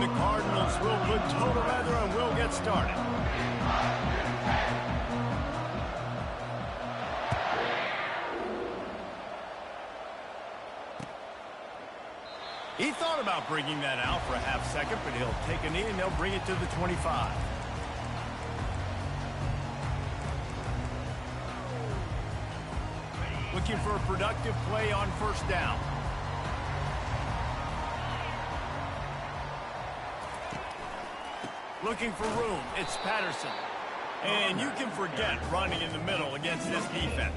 And the Cardinals will put total leather and will get started. He thought about bringing that out for a half second, but he'll take a knee and they'll bring it to the 25. Looking for a productive play on first down. Looking for room. It's Patterson. And you can forget running in the middle against this defense.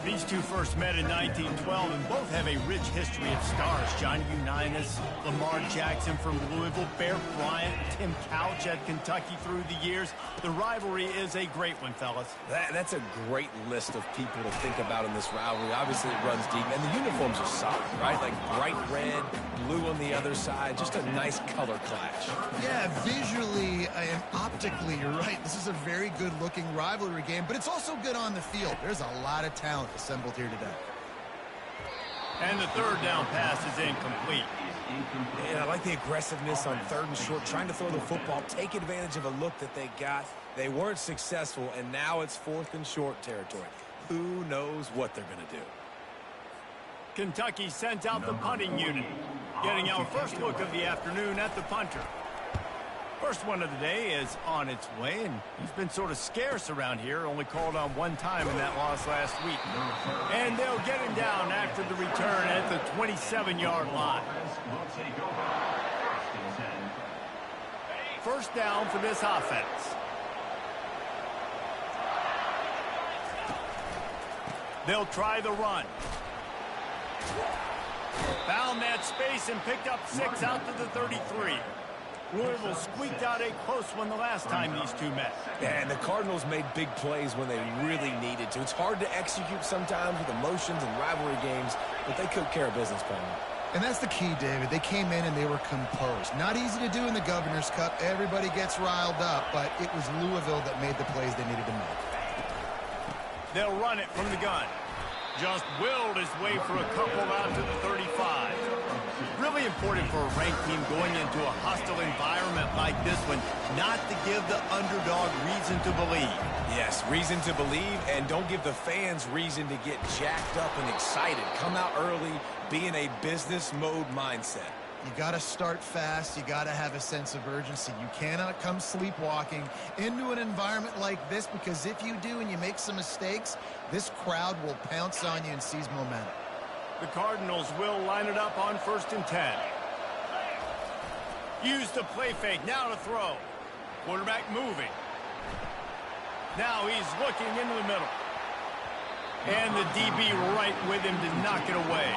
These two first met in 1912 and both have a rich history of stars. Johnny Unitas, Lamar Jackson from Louisville, Bear Bryant, Tim Couch at Kentucky through the years. The rivalry is a great one, fellas. That's a great list of people to think about in this rivalry. Obviously, it runs deep, and the uniforms are solid, right? Like bright red, blue on the other side, just a nice color clash. Yeah, visually and optically, you're right. This is a very good-looking rivalry game, but it's also good on the field. There's a lot of talent assembled here today. And the third down pass is incomplete. And I like the aggressiveness on 3rd and short, trying to throw the football, take advantage of a look that they got. They weren't successful, and now it's 4th and short territory. Who knows what they're going to do? Kentucky sent out the punting unit, getting our first look of the afternoon at the punter. First one of the day is on its way, and he's been sort of scarce around here, only called on one time in that loss last week. And they'll get him down after the return at the 27-yard line. First down for this offense. They'll try the run. Found that space and picked up 6 out to the 33. Louisville squeaked out a close one the last time these two met. And the Cardinals made big plays when they really needed to. It's hard to execute sometimes with emotions and rivalry games, but they took care of business, Paul. And that's the key, David. They came in and they were composed. Not easy to do in the Governor's Cup. Everybody gets riled up, but it was Louisville that made the plays they needed to make. They'll run it from the gun. Just willed his way for a couple out to the 35. Really important for a ranked team going into a hostile environment like this one, not to give the underdog reason to believe. Yes, reason to believe, and don't give the fans reason to get jacked up and excited. Come out early, be in a business mode mindset. You got to start fast. You got to have a sense of urgency. You cannot come sleepwalking into an environment like this, because if you do and you make some mistakes, this crowd will pounce on you and seize momentum. The Cardinals will line it up on 1st and 10. Use the play fake. Now to throw. Quarterback moving. Now he's looking into the middle. And the DB right with him to knock it away.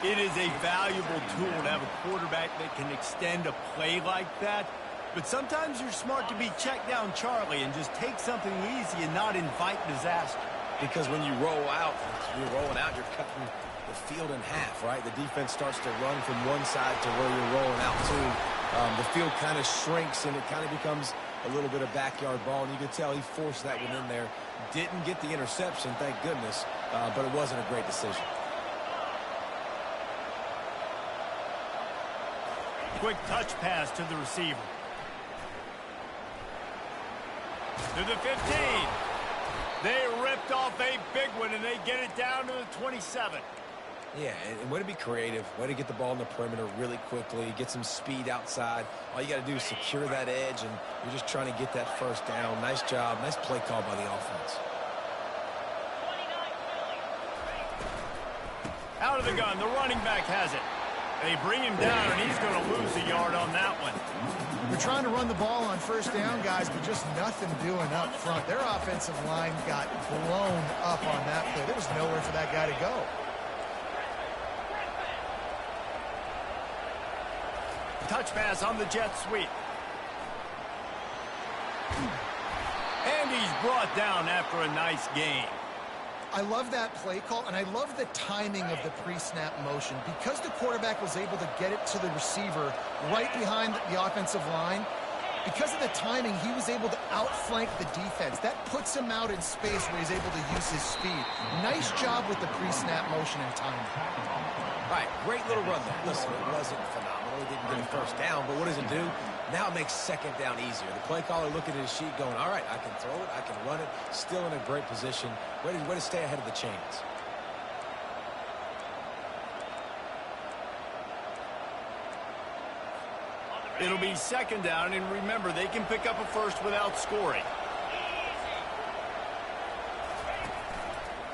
It is a valuable tool to have a quarterback that can extend a play like that. But sometimes you're smart to be check down Charlie and just take something easy and not invite disaster. Because when you roll out, you're rolling out, you're cutting the field in half, right? The defense starts to run from one side to where you're rolling out to. The field kind of shrinks and it kind of becomes a little bit of backyard ball. And you can tell he forced that one in there. Didn't get the interception, thank goodness, but it wasn't a great decision. Quick touch pass to the receiver. To the 15. They ripped off a big one, and they get it down to the 27. Yeah, and way to be creative, way to get the ball in the perimeter really quickly, get some speed outside. All you got to do is secure that edge, and you're just trying to get that first down. Nice job, nice play call by the offense. Out of the gun, the running back has it. They bring him down, and he's going to lose a yard on that one. They're trying to run the ball on first down, guys, but just nothing doing up front. Their offensive line got blown up on that play. There was nowhere for that guy to go. Touch pass on the jet sweep. And he's brought down after a nice gain. I love that play call, and I love the timing of the pre-snap motion. Because the quarterback was able to get it to the receiver right behind the offensive line, because of the timing, he was able to outflank the defense. That puts him out in space where he's able to use his speed. Nice job with the pre-snap motion and timing. All right, great little run there. Listen, it wasn't phenomenal, probably didn't get a first down, but what does it do? Now it makes second down easier. The play caller looking at his sheet going, all right, I can throw it, I can run it, still in a great position. Way to stay ahead of the chains. It'll be second down, and remember, they can pick up a first without scoring.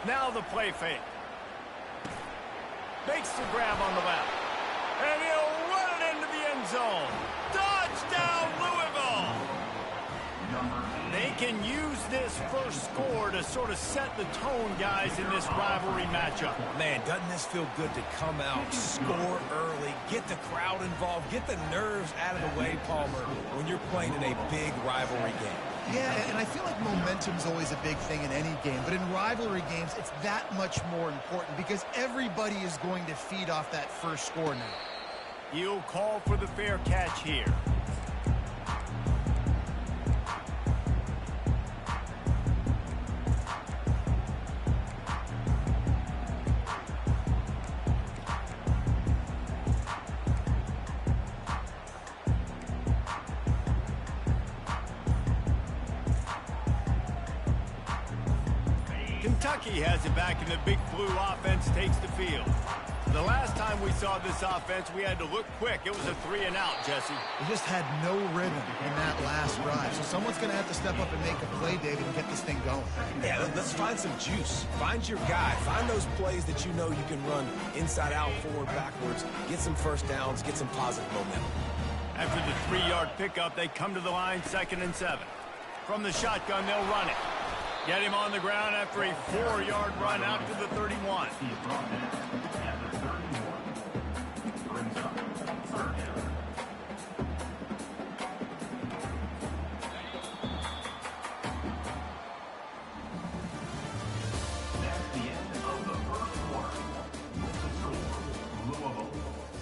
Now the play fake. Makes the grab on the left. And he'll run it into the end zone. Touchdown, Louisville! They can use this first score to sort of set the tone, guys, in this rivalry matchup. Man, doesn't this feel good to come out, score early, get the crowd involved, get the nerves out of the way, Palmer, when you're playing in a big rivalry game. Yeah, and I feel like momentum's always a big thing in any game, but in rivalry games, it's that much more important because everybody is going to feed off that first score now. He'll call for the fair catch here. Kentucky has it back, and the Big Blue offense takes the field. The last time we saw this offense, we had to look quick. It was a 3-and-out, Jesse. They just had no rhythm in that last drive. So someone's going to have to step up and make a play, David, and get this thing going. Yeah, let's find some juice. Find your guy. Find those plays that you know you can run inside out, forward, backwards. Get some first downs. Get some positive momentum. After the 3-yard pickup, they come to the line 2nd and 7. From the shotgun, they'll run it. Get him on the ground after a 4-yard run out to the 31. That's the end of the first quarter. The score, Louisville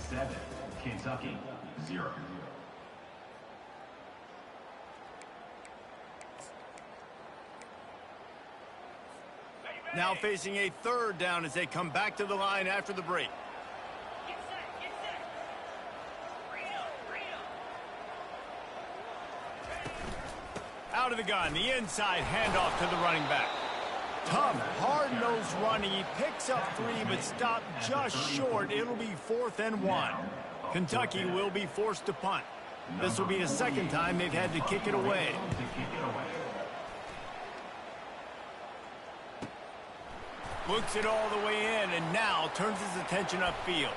7, Kentucky 0. Now facing a 3rd down as they come back to the line after the break. Out of the gun, the inside handoff to the running back. Tough, hard-nosed running. He picks up 3, but stopped just short. It'll be 4th and 1. Kentucky will be forced to punt. This will be the 2nd time they've had to kick it away. Looks it all the way in, and now turns his attention upfield.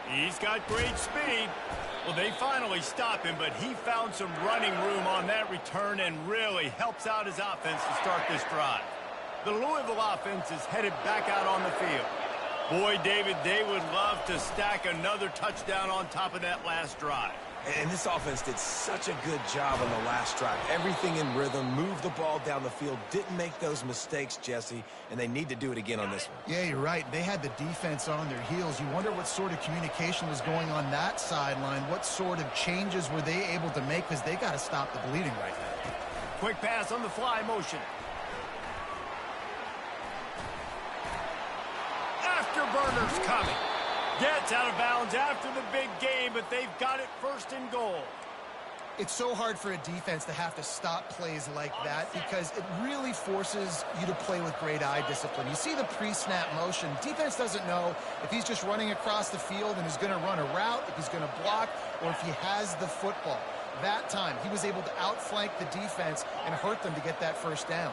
He's got great speed. Well, they finally stop him, but he found some running room on that return and really helps out his offense to start this drive. The Louisville offense is headed back out on the field. Boy, David, they would love to stack another touchdown on top of that last drive. And this offense did such a good job on the last drive. Everything in rhythm, moved the ball down the field, didn't make those mistakes, Jesse, and they need to do it again on this one. Yeah, you're right. They had the defense on their heels. You wonder what sort of communication was going on that sideline. What sort of changes were they able to make because they got to stop the bleeding right now. Quick pass on the fly motion. Afterburners coming. Gets out of bounds after the big game, but they've got it 1st and goal. It's so hard for a defense to have to stop plays like that because it really forces you to play with great eye discipline. You see the pre-snap motion. Defense doesn't know if he's just running across the field and is going to run a route, if he's going to block, or if he has the football. That time, he was able to outflank the defense and hurt them to get that 1st down.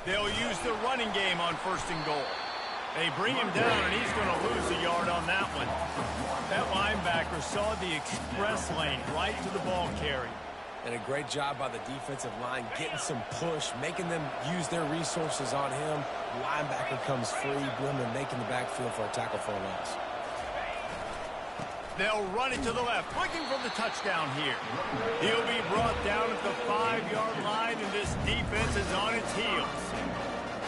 They'll use the running game on 1st and goal. They bring him down, and he's going to lose a yard on that one. That linebacker saw the express lane right to the ball carrier. And a great job by the defensive line, getting some push, making them use their resources on him. Linebacker comes free, Bloomer making the backfield for a tackle for a loss. They'll run it to the left, looking for the touchdown here. He'll be brought down at the 5-yard line, and this defense is on its heels.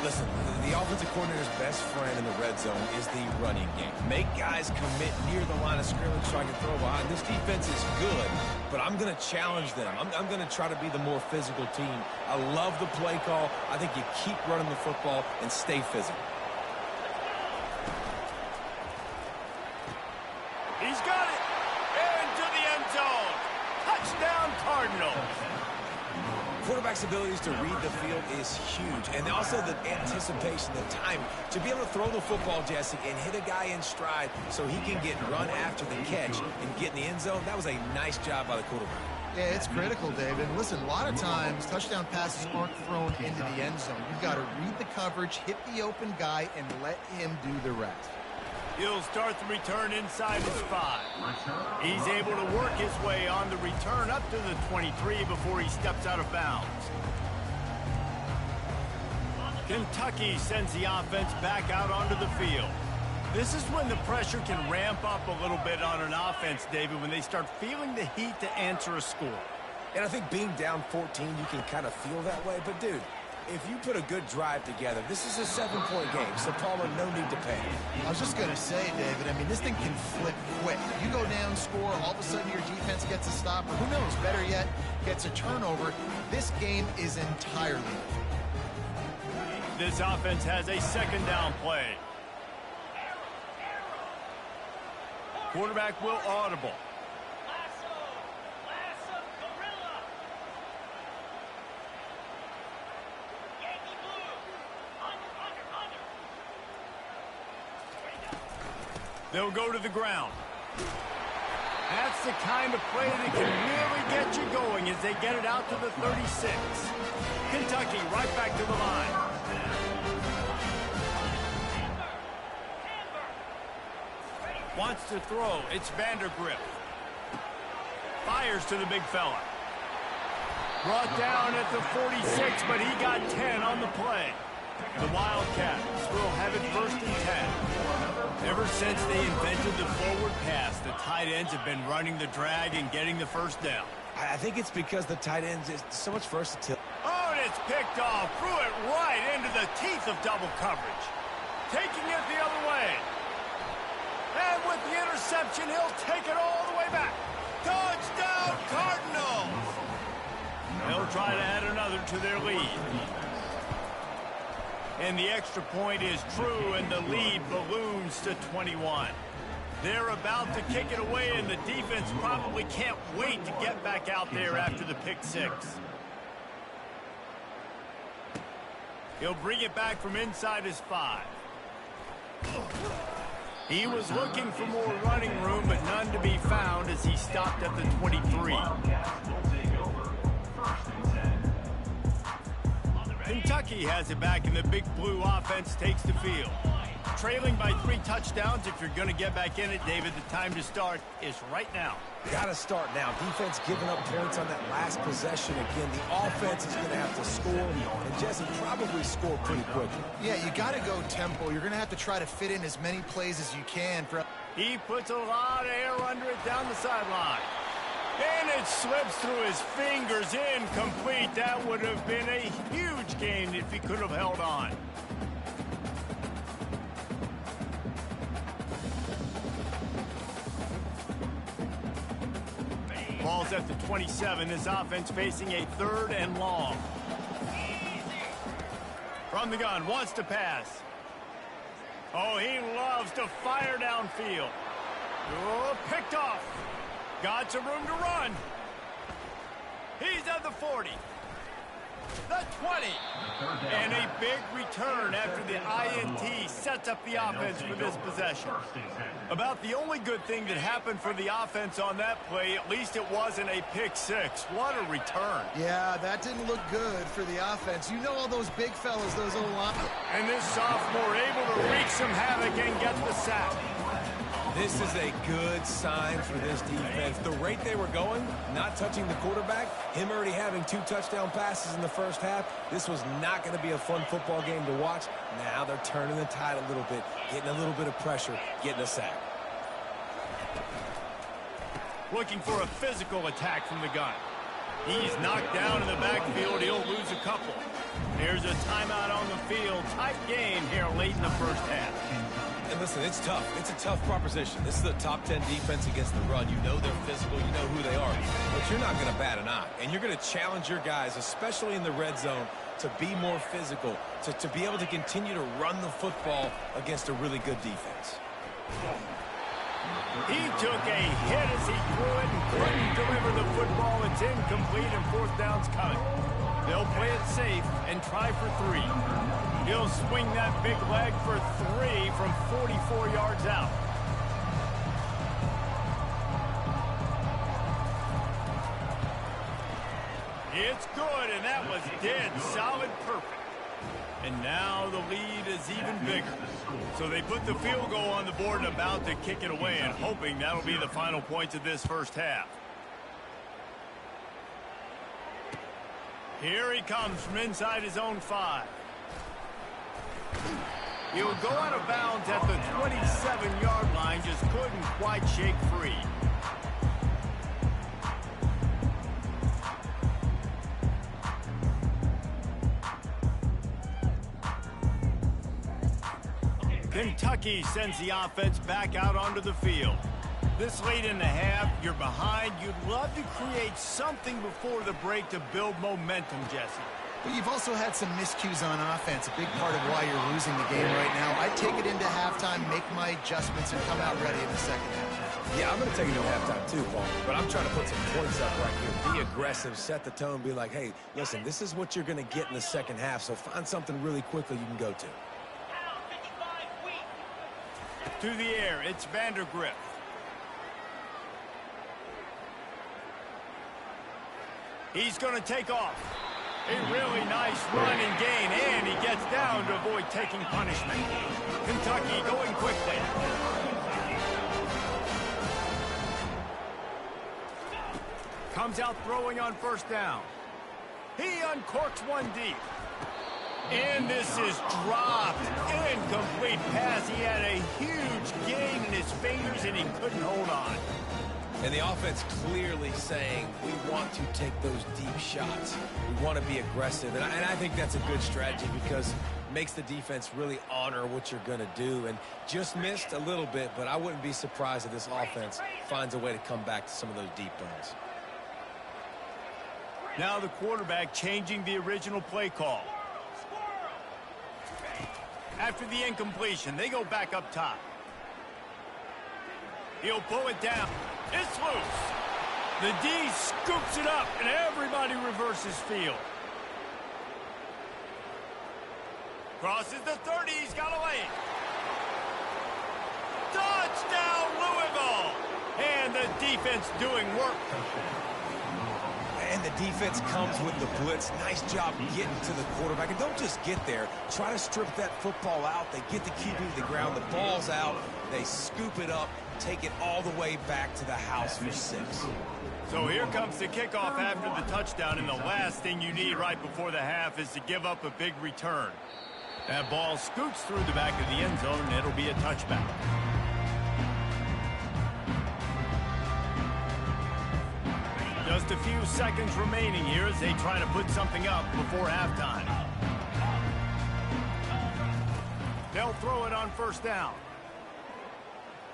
Listen, the offensive coordinator's best friend in the red zone is the running game. Make guys commit near the line of scrimmage so I can throw behind. This defense is good, but I'm going to challenge them. I'm going to try to be the more physical team. I love the play call. I think you keep running the football and stay physical. Touchdown, Cardinals. Quarterback's abilities to read the field is huge. And also the anticipation, the time to be able to throw the football, Jesse, and hit a guy in stride so he can get run after the catch and get in the end zone. That was a nice job by the quarterback. Yeah, it's critical, David. Listen, a lot of times touchdown passes aren't thrown into the end zone. You've got to read the coverage, hit the open guy, and let him do the rest. He'll start the return inside his 5. He's able to work his way on the return up to the 23 before he steps out of bounds. Kentucky sends the offense back out onto the field. This is when the pressure can ramp up a little bit on an offense, David, when they start feeling the heat to answer a score. And I think being down 14, you can kind of feel that way. But, dude, if you put a good drive together, this is a 7-point game, so Palmer, no need to panic. I was just going to say, David, I mean, this thing can flip quick. You go down, score, all of a sudden your defense gets a stop, or who knows, better yet, gets a turnover. This game is entirely different. This offense has a second down play. Quarterback will audible. They'll go to the ground. That's the kind of play that can really get you going as they get it out to the 36. Kentucky right back to the line. Wants to throw. It's Vandergrift. Fires to the big fella. Brought down at the 46, but he got 10 on the play. The Wildcats will have it 1st and 10. Ever since they invented the forward pass, the tight ends have been running the drag and getting the first down. I think it's because the tight ends is so much versatility. Oh, and it's picked off. Threw it right into the teeth of double coverage. Taking it the other way. And with the interception, he'll take it all the way back. Touchdown, Cardinals! They'll try to add another to their lead. And the extra point is true, and the lead balloons to 21. They're about to kick it away, and the defense probably can't wait to get back out there after the pick 6. He'll bring it back from inside his 5. He was looking for more running room, but none to be found as he stopped at the 23. Kentucky has it back, and the Big Blue offense takes the field. Trailing by 3 touchdowns, if you're going to get back in it, David, the time to start is right now. Got to start now. Defense giving up points on that last possession again. The offense is going to have to score, and Jesse probably score pretty quickly. Yeah, you got to go tempo. You're going to have to try to fit in as many plays as you can. He puts a lot of air under it down the sideline. And it slips through his fingers, incomplete. That would have been a huge gain if he could have held on. Ball's at the 27. This offense facing a 3rd and long. From the gun, wants to pass. Oh, he loves to fire downfield. Oh, picked off. Got some room to run. He's at the 40. The 20. And a big return after the INT sets up the offense for this possession. About the only good thing that happened for the offense on that play, at least it wasn't a pick 6. What a return. Yeah, that didn't look good for the offense. You know all those big fellas, those O-line. And this sophomore able to wreak some havoc and get the sack. This is a good sign for this defense. The rate they were going, not touching the quarterback, him already having 2 touchdown passes in the first half, this was not going to be a fun football game to watch. Now they're turning the tide a little bit, getting a little bit of pressure, getting a sack. Looking for a physical attack from the gun. He's knocked down in the backfield. He'll lose a couple. There's a timeout on the field. Tight game here late in the first half. And listen, it's tough. It's a tough proposition. This is a top 10 defense against the run. You know they're physical. You know who they are. But you're not going to bat an eye. And you're going to challenge your guys, especially in the red zone, to be more physical, to be able to continue to run the football against a really good defense. He took a hit as he threw it and couldn't deliver the football. It's incomplete and fourth down's coming. They'll play it safe and try for 3. He'll swing that big leg for 3 from 44 yards out. It's good, and that was dead solid perfect. And now the lead is even bigger. So they put the field goal on the board and about to kick it away, and hoping that'll be the final points of this first half. Here he comes from inside his own 5. He'll go out of bounds at the 27-yard line, just couldn't quite shake free. Kentucky sends the offense back out onto the field. This late in the half, you're behind. You'd love to create something before the break to build momentum, Jesse. But you've also had some miscues on offense, a big part of why you're losing the game right now. I'd take it into halftime, make my adjustments, and come out ready in the second half. Yeah, I'm going to take it to halftime too, Paul. But I'm trying to put some points up right here. Be aggressive, set the tone, be like, hey, listen, this is what you're going to get in the second half, so find something really quickly you can go to. To the air, it's Vandergrift. He's going to take off. A really nice run and gain, and he gets down to avoid taking punishment. Kentucky going quickly. Comes out throwing on first down. He uncorks one deep. And this is dropped. Incomplete pass. He had a huge gain in his fingers, and he couldn't hold on. And the offense clearly saying, we want to take those deep shots. We want to be aggressive. And I think that's a good strategy because it makes the defense really honor what you're going to do. And just missed a little bit, but I wouldn't be surprised if this offense finds a way to come back to some of those deep runs. Now the quarterback changing the original play call. After the incompletion, they go back up top. He'll pull it down. It's loose. The D scoops it up, and everybody reverses field. Crosses the 30. He's got a lane. Touchdown, Louisville! And the defense doing work. And the defense comes with the blitz. Nice job getting to the quarterback. And don't just get there. Try to strip that football out. They get the QB to the ground. The ball's out. They scoop it up, take it all the way back to the house for 6. So here comes the kickoff after the touchdown, and the last thing you need right before the half is to give up a big return. That ball scoots through the back of the end zone, and it'll be a touchback. Just a few seconds remaining here as they try to put something up before halftime. They'll throw it on first down.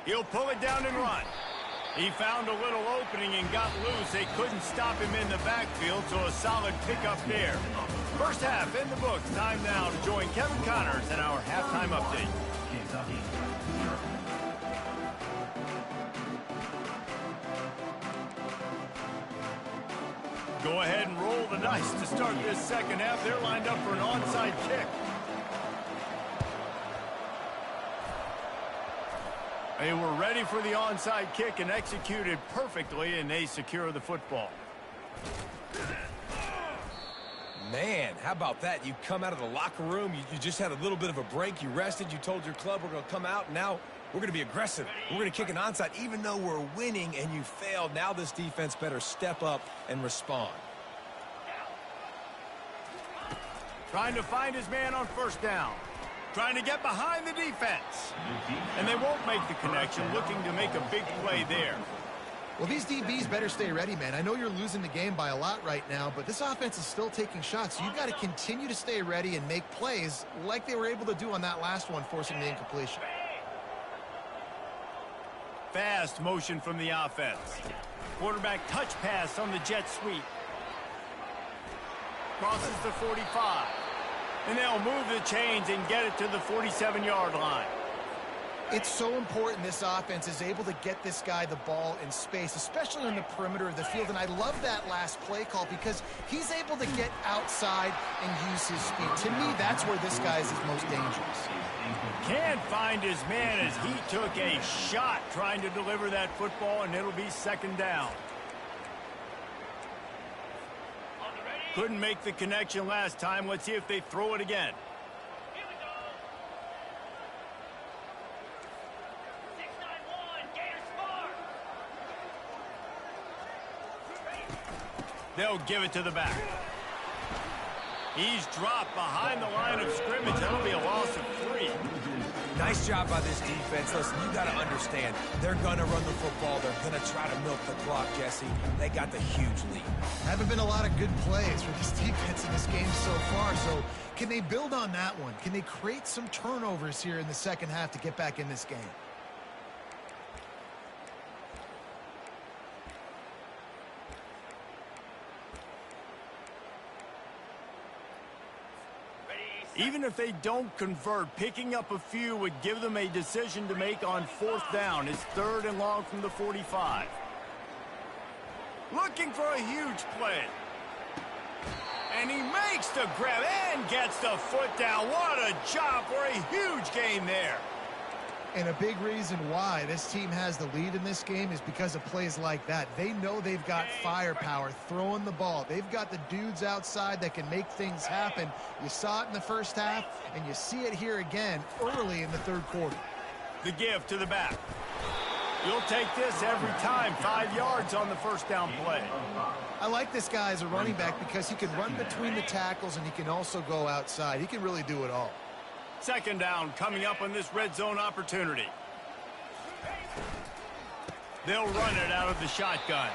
He'll pull it down and run. He found a little opening and got loose. They couldn't stop him in the backfield, so a solid pickup there. First half in the books. Time now to join Kevin Connors in our halftime update. Kentucky. Go ahead and roll the dice to start this second half. They're lined up for an onside kick. They were ready for the onside kick and executed perfectly, and they secure the football. Man, how about that? You come out of the locker room, you just had a little bit of a break, you rested, you told your club we're going to come out, and now we're going to be aggressive. We're going to kick an onside even though we're winning and you failed. Now this defense better step up and respond. Trying to find his man on first down. Trying to get behind the defense. And they won't make the connection, looking to make a big play there. Well, these DBs better stay ready, man. I know you're losing the game by a lot right now, but this offense is still taking shots. So you've got to continue to stay ready and make plays like they were able to do on that last one, forcing the incompletion. Fast motion from the offense. Quarterback touch pass on the jet sweep. Crosses the 45. And they'll move the chains and get it to the 47-yard line. It's so important this offense is able to get this guy the ball in space, especially on the perimeter of the field. And I love that last play call because he's able to get outside and use his speed. To me, that's where this guy is his most dangerous. Can't find his man as he took a shot trying to deliver that football, and it'll be second down. Couldn't make the connection last time. Let's see if they throw it again. They'll give it to the back. He's dropped behind the line of scrimmage. That'll be a loss of 3. Nice job by this defense. Listen, you got to understand, they're going to run the football. They're going to try to milk the clock, Jesse. They got the huge lead. Haven't been a lot of good plays for this defense in this game so far. So can they build on that one? Can they create some turnovers here in the second half to get back in this game? Even if they don't convert, picking up a few would give them a decision to make on 4th down. It's 3rd and long from the 45. Looking for a huge play. And he makes the grab and gets the foot down. What a job for a huge gain there. And a big reason why this team has the lead in this game is because of plays like that. They know they've got firepower throwing the ball. They've got the dudes outside that can make things happen. You saw it in the first half, and you see it here again early in the 3rd quarter. The give to the back. You'll take this every time. 5 yards on the first down play. I like this guy as a running back because he can run between the tackles and he can also go outside. He can really do it all. Second down coming up on this red zone opportunity. They'll run it out of the shotgun.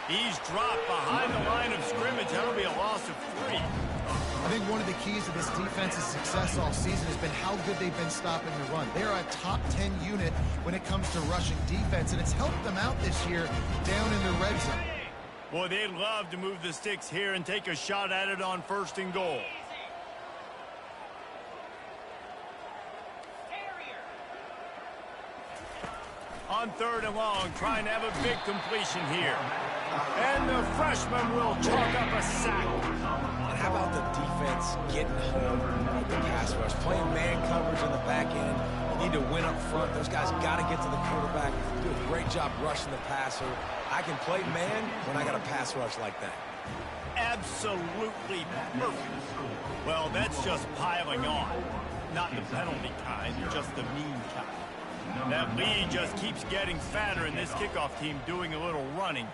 He's dropped behind the line of scrimmage. That'll be a loss of 3. I think one of the keys to this defense's success all season has been how good they've been stopping the run. They're a top 10 unit when it comes to rushing defense, and it's helped them out this year down in the red zone. Boy, they'd love to move the sticks here and take a shot at it on 1st and goal. On 3rd and long, trying to have a big completion here. And the freshman will chalk up a sack. And how about the defense getting home with the pass rush? Playing man coverage in the back end. You need to win up front. Those guys got to get to the quarterback. Do a great job rushing the passer. I can play man when I got a pass rush like that. Absolutely perfect. Well, that's just piling on. Not the penalty kind, just the mean kind. That lead just keeps getting fatter, and this kickoff team doing a little running.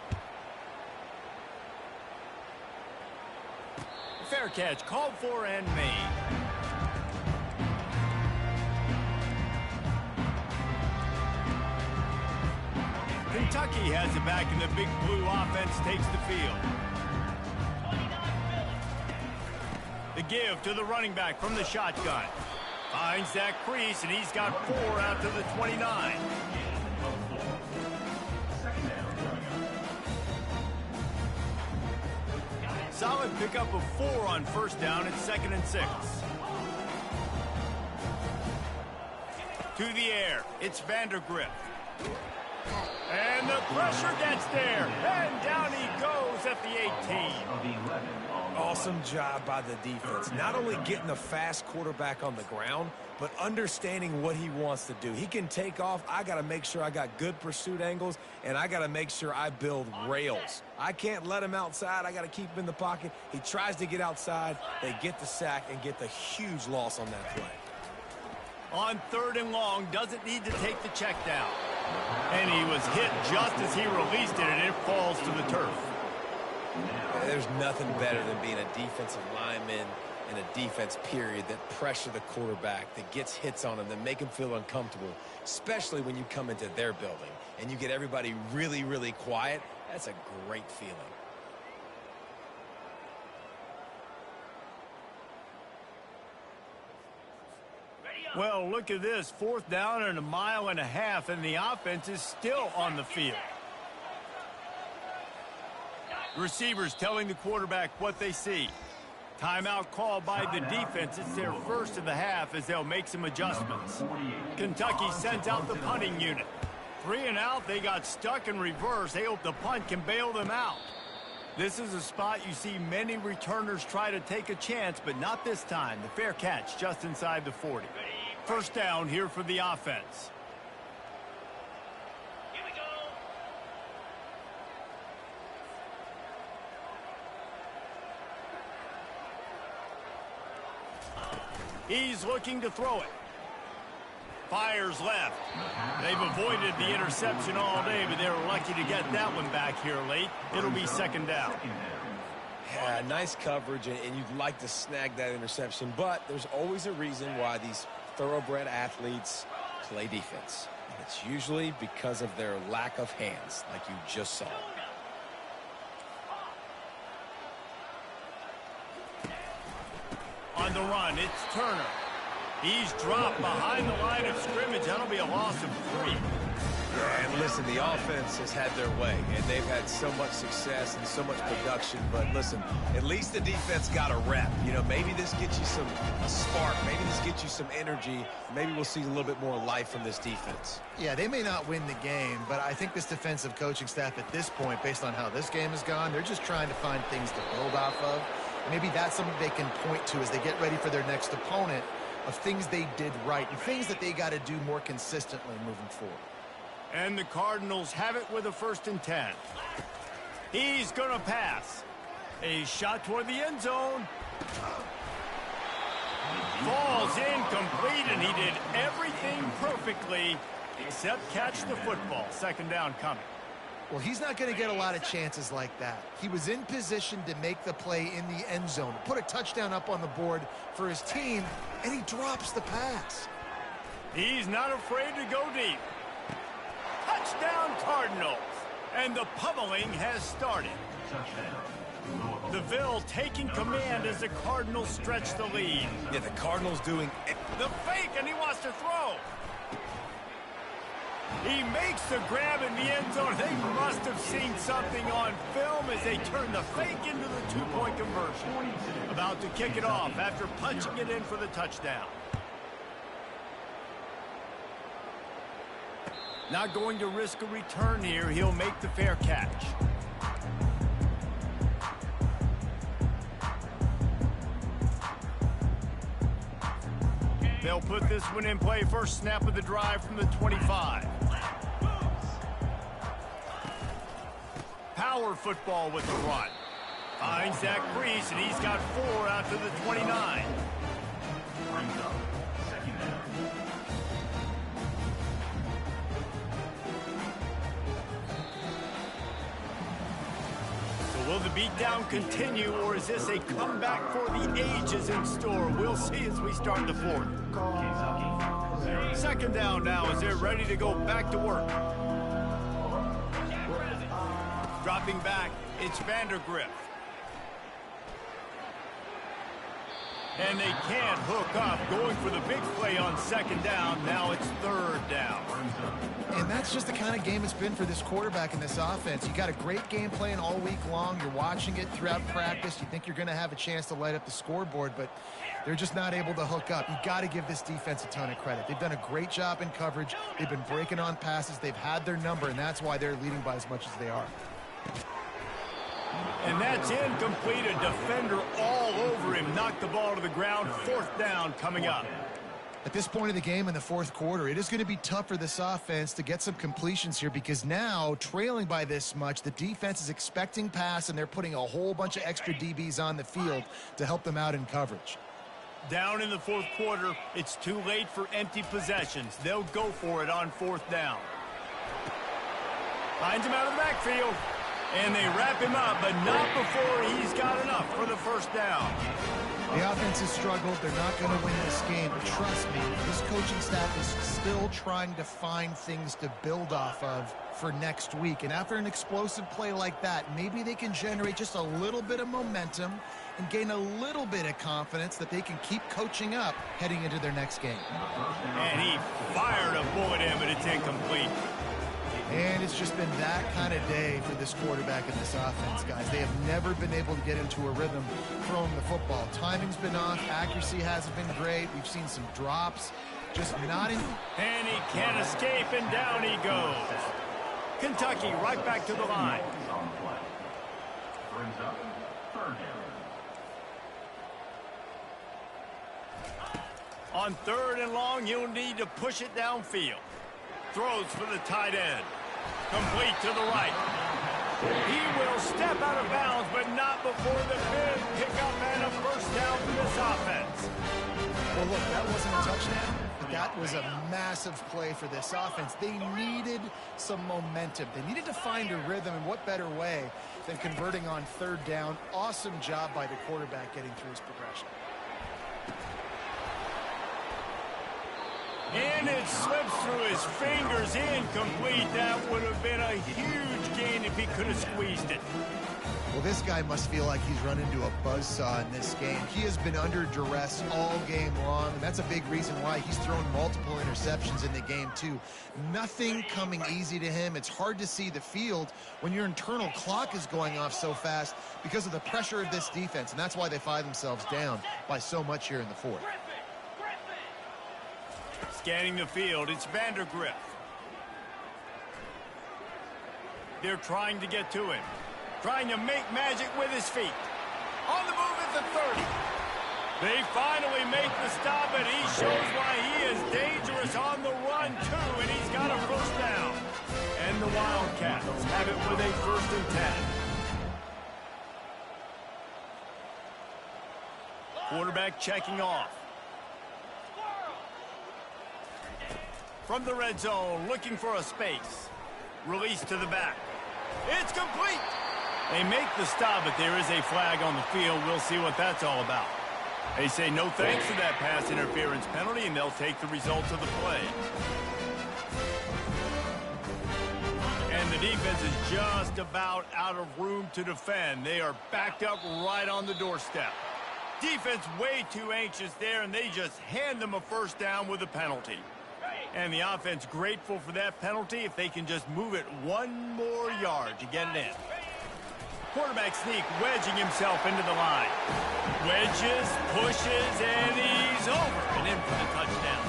Fair catch, called for and made. Kentucky has it back, and the big blue offense takes the field. The give to the running back from the shotgun. Finds that crease, and he's got 4 out to the 29. Solid pickup of 4 on 1st down. It's 2nd and 6. To the air. It's Vandergrift. And the pressure gets there. And down he goes at the 18. Awesome job by the defense. Not only getting the fast quarterback on the ground, but understanding what he wants to do. He can take off. I got to make sure I got good pursuit angles, and I got to make sure I build rails. I can't let him outside. I got to keep him in the pocket. He tries to get outside. They get the sack and get the huge loss on that play. On 3rd and long, doesn't need to take the check down. And he was hit just as he released it, and it falls to the turf. There's nothing better than being a defensive lineman in a defense period that pressure the quarterback, that gets hits on him, that make him feel uncomfortable, especially when you come into their building and you get everybody really, really quiet. That's a great feeling. Well, look at this. 4th down and 1.5 miles, and the offense is still on the field. Receivers telling the quarterback what they see. Timeout called by the defense. It's their first of the half as they'll make some adjustments. Kentucky sends out the punting unit. 3 and out, they got stuck in reverse. They hope the punt can bail them out. This is a spot you see many returners try to take a chance, but not this time. The fair catch just inside the 40. First down here for the offense. Here we go. He's looking to throw it. Fires left. They've avoided the interception all day, but they were lucky to get that one back here late. It'll be second down. Yeah, nice coverage, and you'd like to snag that interception, but there's always a reason why these thoroughbred athletes play defense. And it's usually because of their lack of hands, like you just saw. On the run, it's Turner. He's dropped behind the line of scrimmage. That'll be a loss of 3. Yeah, and listen, the offense has had their way, and they've had so much success and so much production. But listen, at least the defense got a rep. You know, maybe this gets you a spark. Maybe this gets you some energy. Maybe we'll see a little bit more life from this defense. Yeah, they may not win the game, but I think this defensive coaching staff at this point, based on how this game has gone, they're just trying to find things to build off of. Maybe that's something they can point to as they get ready for their next opponent, of things they did right and things that they got to do more consistently moving forward. And the Cardinals have it with a 1st and 10. He's going to pass. A shot toward the end zone. Falls incomplete, and he did everything perfectly except catch the football. Second down coming. Well, he's not going to get a lot of chances like that. He was in position to make the play in the end zone, put a touchdown up on the board for his team, and he drops the pass. He's not afraid to go deep. Touchdown Cardinals. And the pummeling has started. DeVille taking command as the Cardinals stretch the lead. Yeah, the Cardinals doing the fake, and he wants to throw. He makes the grab in the end zone. They must have seen something on film as they turn the fake into the 2-point conversion. About to kick it off after punching it in for the touchdown. Not going to risk a return here. He'll make the fair catch. They'll put this one in play. First snap of the drive from the 25. Power football with the run. Finds Zach Priest, and he's got 4 out to the 29. So will the beatdown continue, or is this a comeback for the ages in store? We'll see as we start the 4th. Second down now as they're ready to go back to work. Dropping back, it's Vandergrift. And they can't hook up, going for the big play on second down. Now it's 3rd down. And that's just the kind of game it's been for this quarterback in this offense. You got a great game plan all week long. You're watching it throughout practice. You think you're going to have a chance to light up the scoreboard, but they're just not able to hook up. You got to give this defense a ton of credit. They've done a great job in coverage. They've been breaking on passes. They've had their number, and that's why they're leading by as much as they are. And that's incomplete. A defender all over him. Knocked the ball to the ground. 4th down coming up. At this point of the game in the 4th quarter, it is going to be tough for this offense to get some completions here because now, trailing by this much, the defense is expecting pass, and they're putting a whole bunch of extra DBs on the field to help them out in coverage. Down in the 4th quarter, it's too late for empty possessions. They'll go for it on 4th down. Finds him out of the backfield. And they wrap him up, but not before he's got enough for the 1st down. The offense has struggled. They're not going to win this game. But trust me, this coaching staff is still trying to find things to build off of for next week. And after an explosive play like that, maybe they can generate just a little bit of momentum and gain a little bit of confidence that they can keep coaching up heading into their next game. And he fired a bullet in, but it's incomplete. And it's just been that kind of day for this quarterback and this offense, guys. They have never been able to get into a rhythm throwing the football. Timing's been off. Accuracy hasn't been great. We've seen some drops. Just not in... And he can't escape, and down he goes. Kentucky right back to the line. On the play. Brings up third down. On 3rd and long, he'll need to push it downfield. Throws for the tight end. Complete to the right. He will step out of bounds, but not before the big pickup and a first down for this offense. Well, look, that wasn't a touchdown, but that was a massive play for this offense. They needed some momentum. They needed to find a rhythm, and what better way than converting on 3rd down. Awesome job by the quarterback getting through his progression. And it slips through his fingers, incomplete. That would have been a huge gain if he could have squeezed it. Well, this guy must feel like he's run into a buzzsaw in this game. He has been under duress all game long, and that's a big reason why he's thrown multiple interceptions in the game, too. Nothing coming easy to him. It's hard to see the field when your internal clock is going off so fast because of the pressure of this defense, and that's why they find themselves down by so much here in the 4th. Scanning the field, it's Vandergriff. They're trying to get to him. Trying to make magic with his feet. On the move at the 30. They finally make the stop, and he shows why he is dangerous on the run, too, and he's got a first down. And the Wildcats have it with a 1st and 10. Quarterback checking off. From the red zone, looking for a space. Release to the back. It's complete. They make the stop, but there is a flag on the field. We'll see what that's all about. They say no thanks to that pass interference penalty, and they'll take the results of the play. And the defense is just about out of room to defend. They are backed up right on the doorstep. Defense way too anxious there, and they just hand them a first down with a penalty. And the offense grateful for that penalty if they can just move it 1 more yard to get it in. Quarterback sneak, wedging himself into the line. Wedges, pushes, and he's over and in for the touchdown.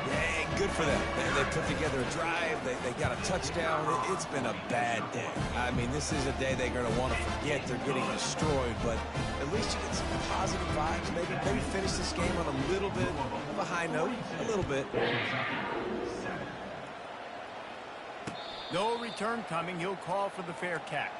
Yeah, good for them. They put together a drive. They got a touchdown. It's been a bad day. I mean, this is a day they're going to want to forget. They're getting destroyed, but at least you get some positive vibes. Maybe finish this game on a little bit of a high note. A little bit. No return coming. He'll call for the fair catch.